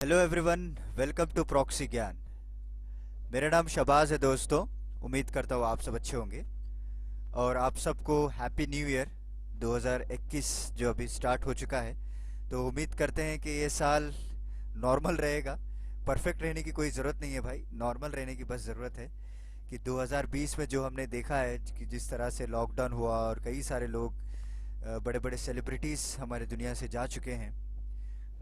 Hello everyone, welcome to proxy Gyan. मेरा नाम शबाज है दोस्तों। उम्मीद करता हूँ आप सब अच्छे होंगे और आप सबको हैप्पी न्यू ईयर 2021 जो अभी स्टार्ट हो चुका है। तो उम्मीद करते हैं कि ये साल नॉर्मल रहेगा। परफेक्ट रहने की कोई ज़रूरत नहीं है भाई, नॉर्मल रहने की बस ज़रूरत है कि 2020 में जो हमने देखा है कि जिस तरह से लॉकडाउन हुआ और कई सारे लोग बड़े बड़े सेलिब्रिटीज़ हमारे दुनिया से जा चुके हैं,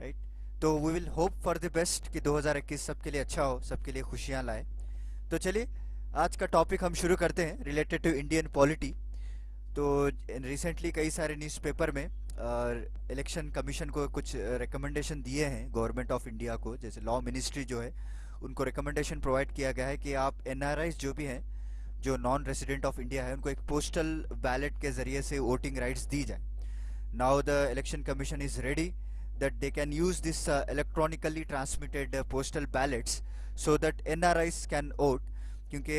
राइट। तो we will hope for the best कि 2021 सबके लिए अच्छा हो, सबके लिए खुशियां लाए। तो चलिए आज का टॉपिक हम शुरू करते हैं रिलेटेड टू इंडियन पॉलिटी। तो रिसेंटली कई सारे न्यूज़पेपर में इलेक्शन कमीशन को कुछ रिकमेंडेशन दिए हैं गवर्नमेंट ऑफ इंडिया को, जैसे लॉ मिनिस्ट्री जो है उनको रिकमेंडेशन प्रोवाइड किया गया है कि आप एनआरआईज जो भी हैं, जो नॉन रेजिडेंट ऑफ इंडिया है, उनको एक पोस्टल बैलेट के ज़रिए से वोटिंग राइट्स दी जाए। Now the election commission is ready that they can use this electronically transmitted postal ballots so that NRIs can vote। क्योंकि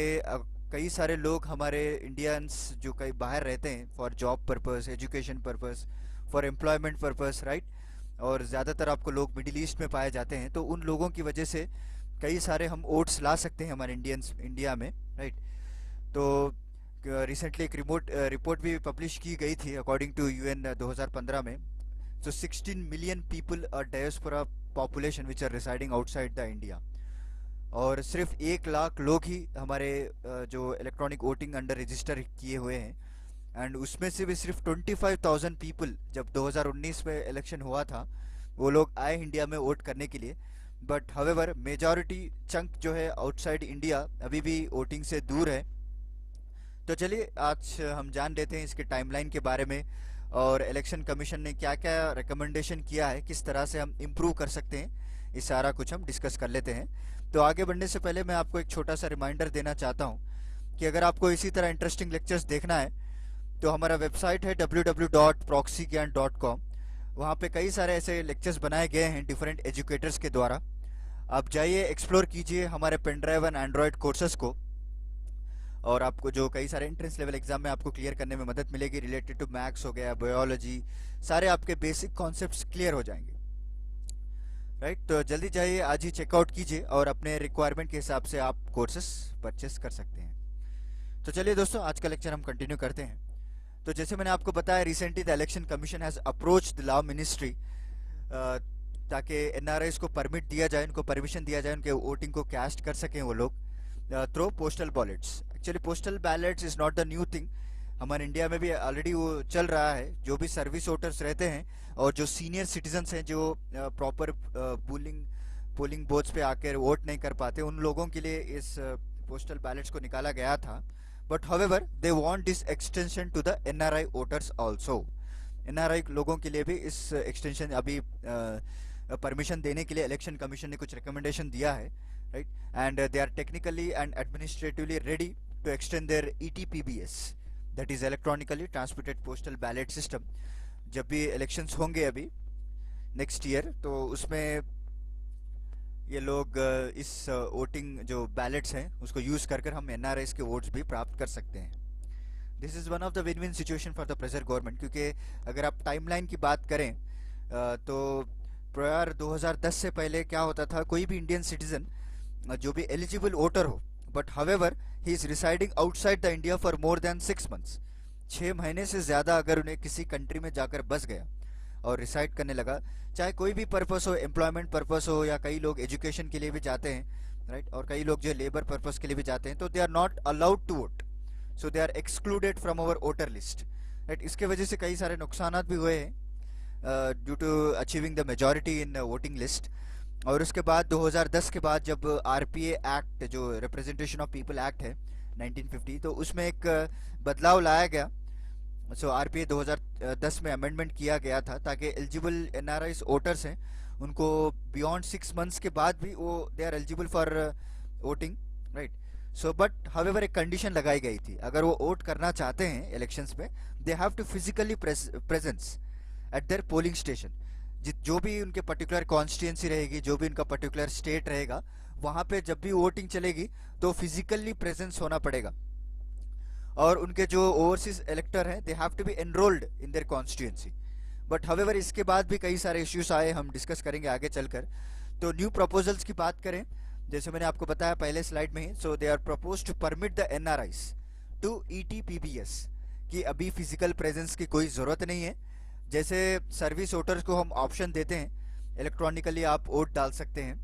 कई सारे लोग हमारे इंडियंस जो कई बाहर रहते हैं for job purpose, education purpose, for employment purpose, right. और ज़्यादातर आपको लोग मिडिल ईस्ट में पाए जाते हैं, तो उन लोगों की वजह से कई सारे हम वोट्स ला सकते हैं हमारे इंडियंस इंडिया में, राइट। तो रिसेंटली एक रिपोर्ट भी पब्लिश की गई थी अकॉर्डिंग टू यूएन 2015 में। So 16 million people are diaspora population which are residing outside the India। और सिर्फ 1 लाख लोग ही हमारे जो इलेक्ट्रॉनिक वोटिंग अंडर रजिस्टर किए हुए हैं, एंड उसमें से भी सिर्फ 25,000 पीपल जब 2019 में इलेक्शन हुआ था वो लोग आए इंडिया में वोट करने के लिए। बट हावेवर मेजॉरिटी चंक जो है आउटसाइड इंडिया अभी भी वोटिंग से दूर है। तो चलिए आज हम जान लेते हैं इसके टाइमलाइन के बारे में और इलेक्शन कमीशन ने क्या क्या रिकमेंडेशन किया है, किस तरह से हम इम्प्रूव कर सकते हैं, ये सारा कुछ हम डिस्कस कर लेते हैं। तो आगे बढ़ने से पहले मैं आपको एक छोटा सा रिमाइंडर देना चाहता हूँ कि अगर आपको इसी तरह इंटरेस्टिंग लेक्चर्स देखना है तो हमारा वेबसाइट है www.proxygyan.com। वहाँ पे कई सारे ऐसे लेक्चर्स बनाए गए हैं डिफरेंट एजुकेटर्स के द्वारा। आप जाइए, एक्सप्लोर कीजिए हमारे pen drive and android courses को, और आपको जो कई सारे एंट्रेंस लेवल एग्जाम में आपको क्लियर करने में मदद मिलेगी। रिलेटेड टू मैथ्स हो गया, बायोलॉजी, सारे आपके बेसिक कॉन्सेप्ट्स क्लियर हो जाएंगे, राइट। तो जल्दी जाइए, आज ही चेकआउट कीजिए और अपने रिक्वायरमेंट के हिसाब से आप कोर्सेस परचेस कर सकते हैं। तो चलिए दोस्तों आज का लेक्चर हम कंटिन्यू करते हैं। तो जैसे मैंने आपको बताया, recently the election commission has approach the law ministry ताकि एनआरआईज को परमिट दिया जाए, उनको परमिशन दिया जाए, उनके वोटिंग को कैस्ट कर सकें वो लोग through postal ballets. Actually postal ballets is not the new thing, हमारे इंडिया में भी ऑलरेडी वो चल रहा है। जो भी सर्विस वोटर्स रहते हैं और जो सीनियर सिटीजन्स हैं जो प्रॉपर पोलिंग बूथ्स पे आकर वोट नहीं कर पाते, उन लोगों के लिए इस पोस्टल बैलेट्स को निकाला गया था। But however they want this extension to the NRI voters also. NRI लोगों के लिए भी इस एक्सटेंशन अभी परमिशन देने के लिए इलेक्शन कमीशन ने कुछ रिकमेंडेशन दिया है, right, and they are technically and administratively ready to extend their ETPBS, that is electronically transmitted postal ballot system। जब भी इलेक्शंस होंगे अभी नेक्स्ट ईयर, तो उसमें ये लोग इस वोटिंग जो बैलेट्स हैं उसको यूज़ कर हम एनआरआईज के वोट्स भी प्राप्त कर सकते हैं। This is one of the win win situation for the present government, क्योंकि अगर आप टाइमलाइन की बात करें तो प्रायर 2010 से पहले क्या होता था, कोई भी इंडियन सिटीजन जो भी एलिजिबल वोटर हो, but however he is residing outside the India for more than 6 months, 6 महीने से ज़्यादा अगर उन्हें किसी कंट्री में जाकर बस गया और रिसाइड करने लगा, चाहे कोई भी पर्पस हो, एम्प्लॉयमेंट पर्पस हो, या कई लोग एजुकेशन के लिए भी जाते हैं, राइट, और कई लोग जो लेबर पर्पस के लिए भी जाते हैं, तो they are not allowed to vote, so they are excluded from our voter list, right. इसके वजह से कई सारे नुकसान भी हुए हैं due to achieving the majority in voting list. और उसके बाद 2010 के बाद जब आरपीए एक्ट, जो रिप्रेजेंटेशन ऑफ पीपल एक्ट है 1950, तो उसमें एक बदलाव लाया गया। सो आरपीए 2010 में अमेंडमेंट किया गया था ताकि एलिजिबल एनआरआईज वोटर्स हैं उनको बियॉन्ड 6 मंथ्स के बाद भी वो they are eligible for voting, right. So but however एक कंडीशन लगाई गई थी, अगर वो वोट करना चाहते हैं इलेक्शंस में, they have to physically presence at their polling station. जो भी उनके पर्टिकुलर कॉन्स्टिट्यूंसी रहेगी, जो भी उनका पर्टिकुलर स्टेट रहेगा, वहाँ पे जब भी वोटिंग चलेगी तो फिजिकली प्रेजेंस होना पड़ेगा। और उनके जो ओवरसीज इलेक्टर हैं, they have to be enrolled in their constituency. But however इसके बाद भी कई सारे इश्यूज आए, हम डिस्कस करेंगे आगे चलकर। तो न्यू प्रपोजल्स की बात करें, जैसे मैंने आपको बताया पहले स्लाइड में ही, so they are propose to permit the NRIs to ETPBS, कि अभी फिजिकल प्रेजेंस की कोई ज़रूरत नहीं है। जैसे सर्विस वोटर्स को हम ऑप्शन देते हैं, इलेक्ट्रॉनिकली आप वोट डाल सकते हैं,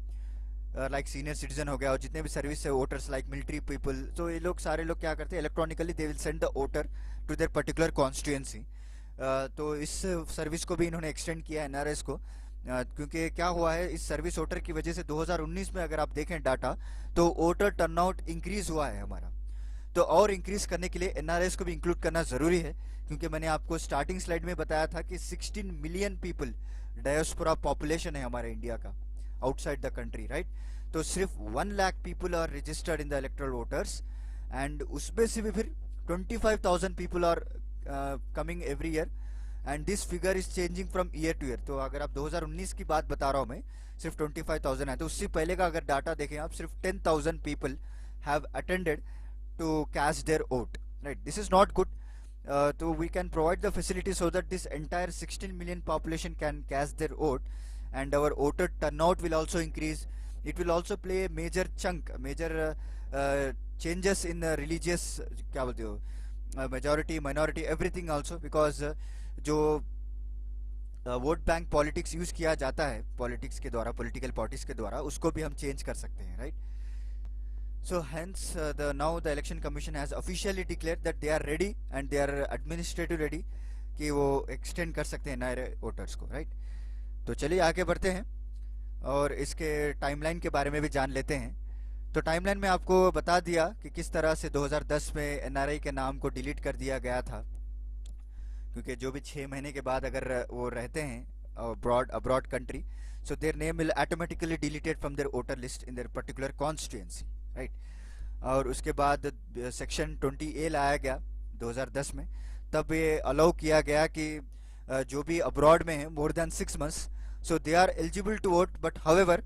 लाइक सीनियर सिटीजन हो गया, और जितने भी service voters like military people, तो ये लोग सारे लोग क्या करते हैं, electronically they will send the voter to their particular constituency. तो इस सर्विस को भी इन्होंने एक्सटेंड किया है एनआरएस को, क्योंकि क्या हुआ है, इस सर्विस वोटर की वजह से 2019 में अगर आप देखें डाटा, तो वोटर टर्नआउट इंक्रीज हुआ है हमारा। तो और इंक्रीज करने के लिए एनआरएस को भी इंक्लूड करना जरूरी है, क्योंकि मैंने आपको स्टार्टिंग स्लाइड में बताया था कि 16 मिलियन पीपल डायस्पोरा पॉपुलेशन है हमारे इंडिया का आउटसाइड द कंट्री, राइट। तो सिर्फ 1 lakh people are registered in the electoral voters, and उसमें से भी फिर 25,000 people are coming every year, and this figure is changing from year to year. तो अगर आप 2019 की बात बता रहा हूँ मैं, सिर्फ 25,000 है, तो उससे पहले का अगर डाटा देखें आप, सिर्फ 10,000 people have attended to cast their vote, right? This is not good. So we can provide the facility so that this entire 16 million population can cast their vote, and our voter turnout will also increase. It will also play a major chunk, major changes in religious, क्या बोलते हो, majority, minority, everything also, because जो vote bank politics use किया जाता है politics के द्वारा, political parties के द्वारा, उसको भी हम चेंज कर सकते हैं, right. So hence now the election commission has officially declared that they are ready and they are administrative ready कि वो extend कर सकते हैं नए वोटर्स को, राइट। तो चलिए आगे बढ़ते हैं और इसके टाइमलाइन के बारे में भी जान लेते हैं। तो टाइमलाइन में आपको बता दिया कि किस तरह से 2010 में एनआरआई के नाम को डिलीट कर दिया गया था, क्योंकि जो भी 6 महीने के बाद अगर वो रहते हैं abroad country, so their name will automatically deleted from their voter list in their particular constituency, right. और उसके बाद सेक्शन 20A लाया गया 2010 में, तब ये अलाउ किया गया कि जो भी अब्रॉड में है more than 6 months, so they are eligible to vote, but however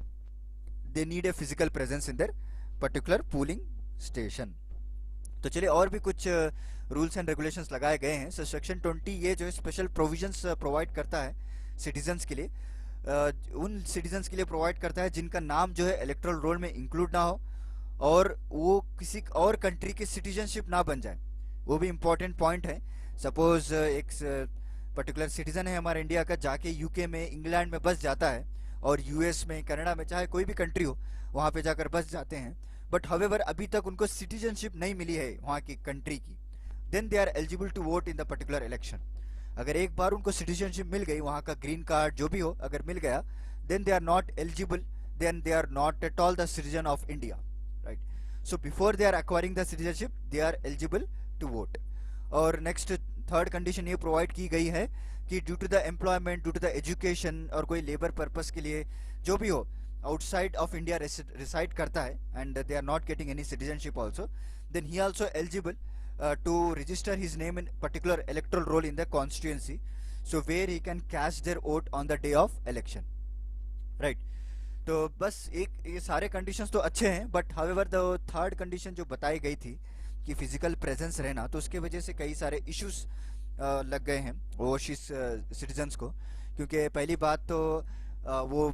they need a physical presence in their particular polling station. तो चलिए और भी कुछ रूल्स एंड रेगुलेशंस लगाए गए हैं। सो सेक्शन 20 ये जो है स्पेशल प्रोविजंस प्रोवाइड करता है सिटीजन्स के लिए, उन सिटीजन्स के लिए प्रोवाइड करता है जिनका नाम जो है इलेक्टोरल रोल में इंक्लूड ना हो और वो किसी और कंट्री की सिटीजनशिप ना बन जाए, वो भी इम्पोर्टेंट पॉइंट है। सपोज एक पर्टिकुलर सिटीजन है हमारे इंडिया का, जाके यूके में, इंग्लैंड में बस जाता है, और यूएस में, कनाडा में, चाहे कोई भी कंट्री हो, वहाँ पे जाकर बस जाते हैं, बट हाउएवर अभी तक उनको सिटीजनशिप नहीं मिली है वहाँ की कंट्री की, then they are eligible to vote in the particular election. अगर एक बार उनको सिटीजनशिप मिल गई, वहाँ का ग्रीन कार्ड जो भी हो अगर मिल गया, then they are not eligible, then they are not at all the citizen of India, right. So before they are acquiring the citizenship they are eligible to vote. और नेक्स्ट थर्ड कंडीशन ये provide की गई है कि due to the employment, due to the education, और कोई labour purpose के लिए जो भी हो आउटसाइड ऑफ इंडिया रिसाइड करता है, and they are not getting any citizenship also, then he also eligible to register his name in particular electoral roll in the constituency, so where he can cast their vote on the day of election, right। तो बस एक ये सारे conditions तो अच्छे हैं, but however the third condition जो बताई गई थी कि फिजिकल प्रेजेंस रहना, तो उसके वजह से कई सारे इश्यूज लग गए हैं ओवरसीज सिटीजन्स को, क्योंकि पहली बात तो वो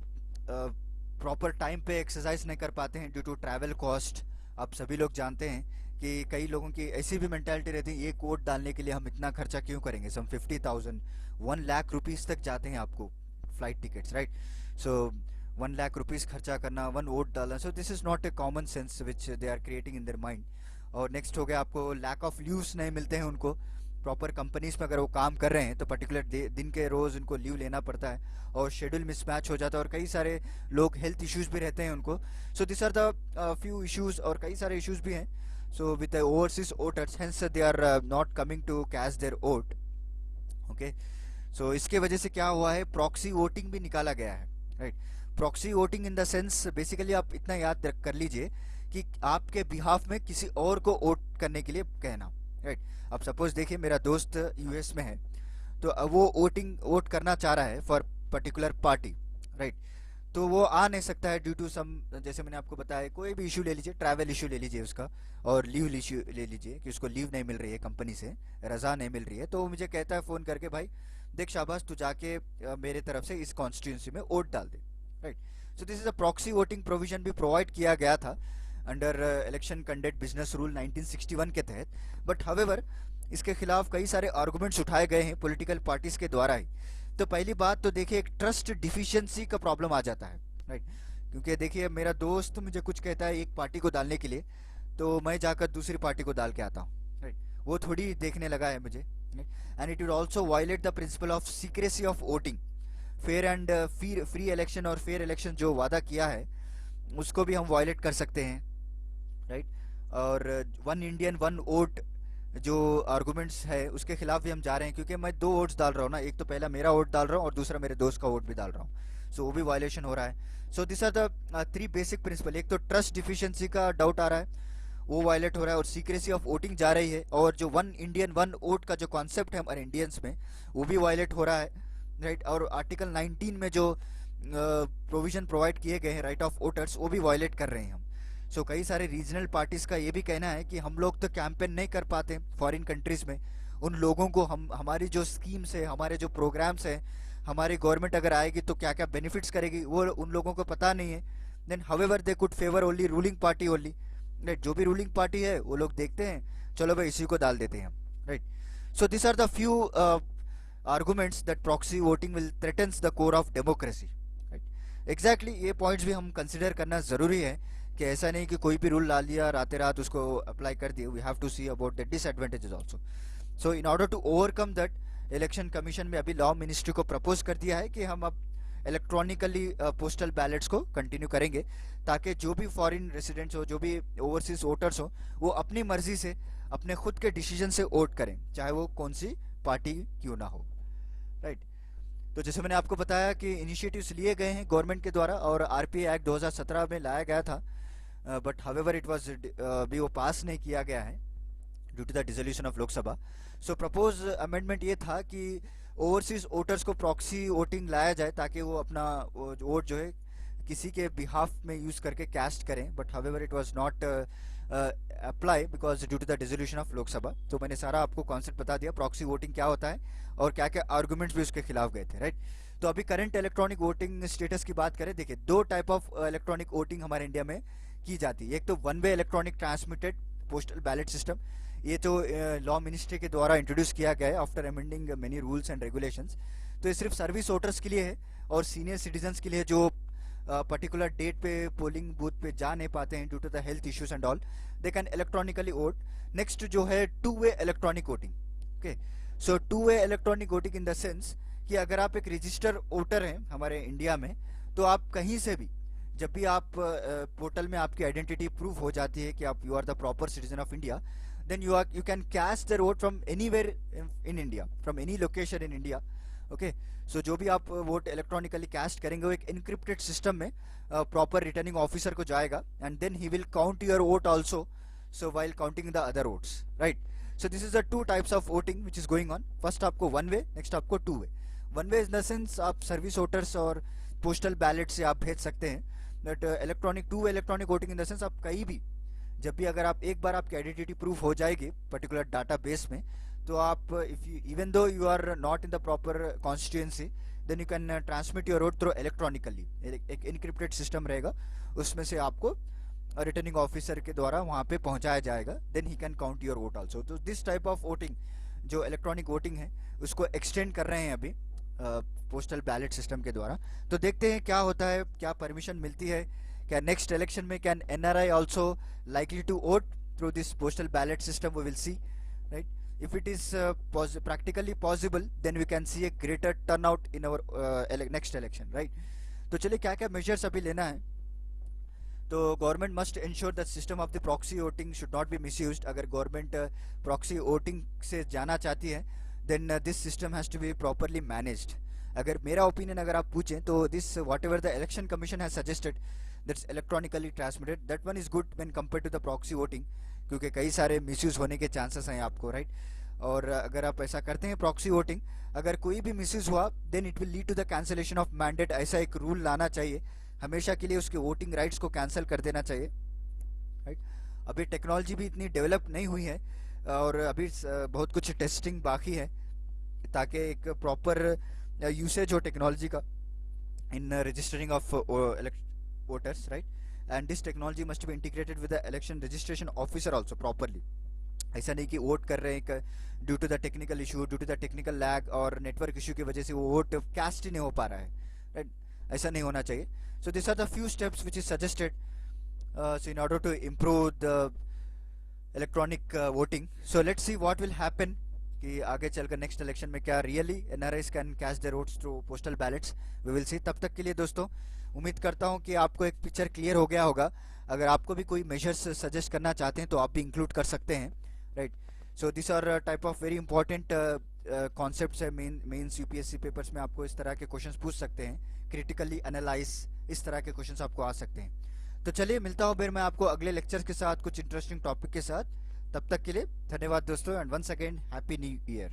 प्रॉपर टाइम पे एक्सरसाइज नहीं कर पाते हैं ड्यू टू ट्रैवल कॉस्ट। आप सभी लोग जानते हैं कि कई लोगों की ऐसी भी मेंटालिटी रहती है, एक वोट डालने के लिए हम इतना खर्चा क्यों करेंगे, सम 50,000 1 लाख रुपीज़ तक जाते हैं आपको flight tickets, right. So 1 lakh rupees खर्चा करना, 1 वोट डालना, so this is not a common sense which they are creating in their mind. और नेक्स्ट हो गया आपको लैक ऑफ लीव्स नहीं मिलते हैं उनको, प्रॉपर कंपनीज में अगर वो काम कर रहे हैं तो पर्टिकुलर दिन के रोज़ उनको लीव लेना पड़ता है, और शेड्यूल मिसमैच हो जाता है, और कई सारे लोग हेल्थ इश्यूज़ भी रहते हैं उनको। So this are the few issues, और कई सारे इश्यूज़ भी हैं। So with the overseas voters, hence they are not coming to cast their vote, okay। So इसके वजह से क्या हुआ है, प्रॉक्सी वोटिंग भी निकाला गया है, right. Proxy voting in the sense, basically आप इतना याद कर लीजिए कि आपके बिहाफ में किसी और को वोट करने के लिए कहना, राइट। अब सपोज देखिए मेरा दोस्त यूएस में है, तो अब वो वोट करना चाह रहा है फॉर पर्टिकुलर पार्टी, राइट। तो वो आ नहीं सकता है ड्यू टू सम, जैसे मैंने आपको बताया, कोई भी इशू ले लीजिए, ट्रैवल इशू ले लीजिए उसका, और लीव इशू ले लीजिए कि उसको लीव नहीं मिल रही है कंपनी से, रजा नहीं मिल रही है, तो वो मुझे कहता है फ़ोन करके, भाई देख शाबाश, तू जाके मेरे तरफ से इस कॉन्स्टिट्यूंसी में वोट डाल दे, right. So this is a proxy voting provision भी प्रोवाइड किया गया था under election conduct business rule 1961 के तहत, बट हावेवर इसके खिलाफ कई सारे आर्गुमेंट्स उठाए गए हैं पॉलिटिकल पार्टीज के द्वारा ही। तो पहली बात तो देखिए, एक ट्रस्ट डिफिशियंसी का प्रॉब्लम आ जाता है, राइट। क्योंकि देखिए, मेरा दोस्त मुझे कुछ कहता है एक पार्टी को डालने के लिए, तो मैं जाकर दूसरी पार्टी को डाल के आता हूँ, राइट। वो थोड़ी देखने लगा है मुझे, and it will also violate the principle of secrecy of voting. Fair and free election और फेयर इलेक्शन जो वादा किया है उसको भी हम वायलेट कर सकते हैं, राइट। और वन इंडियन वन वोट जो आर्गुमेंट्स है उसके खिलाफ भी हम जा रहे हैं, क्योंकि मैं दो वोट्स डाल रहा हूँ ना, एक तो पहला मेरा वोट डाल रहा हूँ और दूसरा मेरे दोस्त का वोट भी डाल रहा हूँ, सो वो भी वायलेशन हो रहा है। So this are the three basic principle. एक तो ट्रस्ट डिफिशियंसी का डाउट आ रहा है, वो वायलेट हो रहा है, और सीक्रेसी ऑफ वोटिंग जा रही है, और जो वन इंडियन वन वोट का जो कॉन्सेप्ट है हमारे इंडियंस में वो भी वायलेट हो रहा है, राइट। और आर्टिकल 19 में जो प्रोविजन प्रोवाइड किए गए हैं राइट ऑफ वोटर्स, वो भी वायलेट कर रहे हैं हम। सो कई सारे रीजनल पार्टीज का ये भी कहना है कि हम लोग तो कैंपेन नहीं कर पाते फॉरेन कंट्रीज में, उन लोगों को हम हमारी जो स्कीम्स है, हमारे जो प्रोग्राम्स है, हमारी गवर्नमेंट अगर आएगी तो क्या क्या बेनिफिट्स करेगी वो उन लोगों को पता नहीं है। Then however they could favour only ruling party only, right. जो भी रूलिंग पार्टी है वो लोग देखते हैं, चलो भाई इसी को डाल देते हैं हम, right. So this are the few arguments that proxy voting will threatens the core of democracy, right. Exactly ये पॉइंट्स भी हम कंसिडर करना ज़रूरी है कि ऐसा नहीं कि कोई भी रूल डाल दिया रातें रात उसको अप्लाई कर दिया। We have to see about the disadvantages also. So in order to overcome that, election commission में अभी लॉ मिनिस्ट्री को प्रपोज कर दिया है कि हम अब इलेक्ट्रॉनिकली पोस्टल बैलेट्स को कंटिन्यू करेंगे, ताकि जो भी फॉरेन रेसिडेंट्स हो, जो भी ओवरसीज वोटर्स हो, वो अपनी मर्जी से अपने खुद के डिसीजन से वोट करें, चाहे वो कौन सी पार्टी क्यों ना हो, राइट। तो जैसे मैंने आपको बताया कि इनिशिएटिव्स लिए गए हैं गवर्नमेंट के द्वारा, और आरपीआई एक्ट 2017 में लाया गया था, बट हावेवर इट वाज अभी वो पास नहीं किया गया है due to the dissolution of Lok Sabha. So propose amendment ये था कि ओवरसीज वोटर्स को प्रॉक्सी वोटिंग लाया जाए, ताकि वो अपना वोट जो है किसी के बिहाफ में यूज करके कास्ट करें, but however it was not apply because due to the dissolution of Lok Sabha. तो मैंने सारा आपको कॉन्सेप्ट बता दिया प्रॉक्सी वोटिंग क्या होता है और क्या क्या आर्गुमेंट्स भी उसके खिलाफ गए थे, राइट। तो अभी करंट इलेक्ट्रॉनिक वोटिंग स्टेटस की बात करें, देखिए दो टाइप ऑफ इलेक्ट्रॉनिक वोटिंग हमारे इंडिया में की जाती है। एक तो one way electronic transmitted postal ballot system, ये तो लॉ मिनिस्ट्री के द्वारा इंट्रोड्यूस किया गया है after amending many rules and regulations. तो ये सिर्फ सर्विस वोटर्स के लिए है और सीनियर सिटीजन्स के लिए जो पर्टिकुलर डेट पे पोलिंग बूथ पे जा नहीं पाते हैं due to the health issues and all, they can electronically vote. Next जो है two way electronic voting, okay. So two way electronic voting in the sense कि अगर आप एक रजिस्टर वोटर हैं हमारे इंडिया में, तो आप कहीं से भी, जब भी आप पोर्टल में आपकी आइडेंटिटी प्रूफ हो जाती है कि आप you are the proper citizen of India, then you can cast the vote from anywhere in India, from any location in India, okay. So जो भी आप वोट इलेक्ट्रॉनिकली कास्ट करेंगे वो एक इनक्रिप्टेड सिस्टम में प्रॉपर रिटर्निंग ऑफिसर को जाएगा, and then he will count your vote also, so while counting the other votes, right. So this is the two types of voting which is going on. First आपको one way, next आपको two way. One way in the sense आप service voters और postal ballot से आप भेज सकते हैं, but electronic two way electronic voting in the sense आप कहीं भी, जब भी अगर आप एक बार आपकी आइडेंटिटी प्रूफ हो जाएगी पर्टिकुलर डाटा बेस में, तो आप if you even though you are not in the proper constituency, then you can transmit your vote through electronically. एक इनक्रिप्टेड सिस्टम रहेगा, उसमें से आपको रिटर्निंग ऑफिसर के द्वारा वहाँ पे पहुँचाया जाएगा, then he can count your vote also. तो दिस टाइप ऑफ वोटिंग जो इलेक्ट्रॉनिक वोटिंग है उसको एक्सटेंड कर रहे हैं अभी पोस्टल बैलेट सिस्टम के द्वारा। तो देखते हैं क्या होता है, क्या परमिशन मिलती है, क्या नेक्स्ट इलेक्शन में can NRI also likely to vote through this postal ballot system, we will see, right. if it is practically possible, then we can see a greater turnout in our next election, right। तो चलिए क्या क्या measures अभी लेना है। तो government must ensure that system of the proxy voting should not be misused। अगर government proxy voting से जाना चाहती है, then this system has to be properly managed। अगर मेरा opinion अगर आप पूछें तो this whatever the election commission has suggested that's electronically transmitted, that one is good when compared to the proxy voting, क्योंकि कई सारे मिसयूज होने के चांसेस हैं आपको, राइट। और अगर आप ऐसा करते हैं प्रॉक्सी वोटिंग, अगर कोई भी मिसयूज हुआ, then it will lead to the cancellation of mandate. ऐसा एक रूल लाना चाहिए, हमेशा के लिए उसके वोटिंग राइट्स को कैंसिल कर देना चाहिए, राइट। अभी टेक्नोलॉजी भी इतनी डेवलप नहीं हुई है और अभी बहुत कुछ टेस्टिंग बाकी है, ताकि एक प्रॉपर यूसेज हो टेक्नोलॉजी का in registering of voters, right? And this technology must be integrated with the election registration officer also properly. ऐसा नहीं कि वोट कर रहे हैं due to the technical issue, due to the technical lag और network issue की वजह से वो वोट कास्ट ही नहीं हो पा रहा है, राइट? ऐसा नहीं होना चाहिए. So this are the few steps which is suggested so in order to improve the electronic voting. So let's see what will happen कि आगे चलकर नेक्स्ट इलेक्शन में क्या really NRIs can cash their votes through postal ballots. We will see. तब तक के लिए दोस्तों उम्मीद करता हूं कि आपको एक पिक्चर क्लियर हो गया होगा. अगर आपको भी कोई मेजर्स सजेस्ट करना चाहते हैं तो आप भी इंक्लूड कर सकते हैं, right? So this are type of very important concepts है. मेंस यूपीएससी पेपर्स में आपको इस तरह के क्वेश्चंस पूछ सकते हैं, क्रिटिकली एनालाइज, इस तरह के क्वेश्चंस आपको आ सकते हैं. तो चलिए मिलता हूँ फिर मैं आपको अगले लेक्चर के साथ कुछ इंटरेस्टिंग टॉपिक के साथ. तब तक के लिए धन्यवाद दोस्तों, and once again happy new year.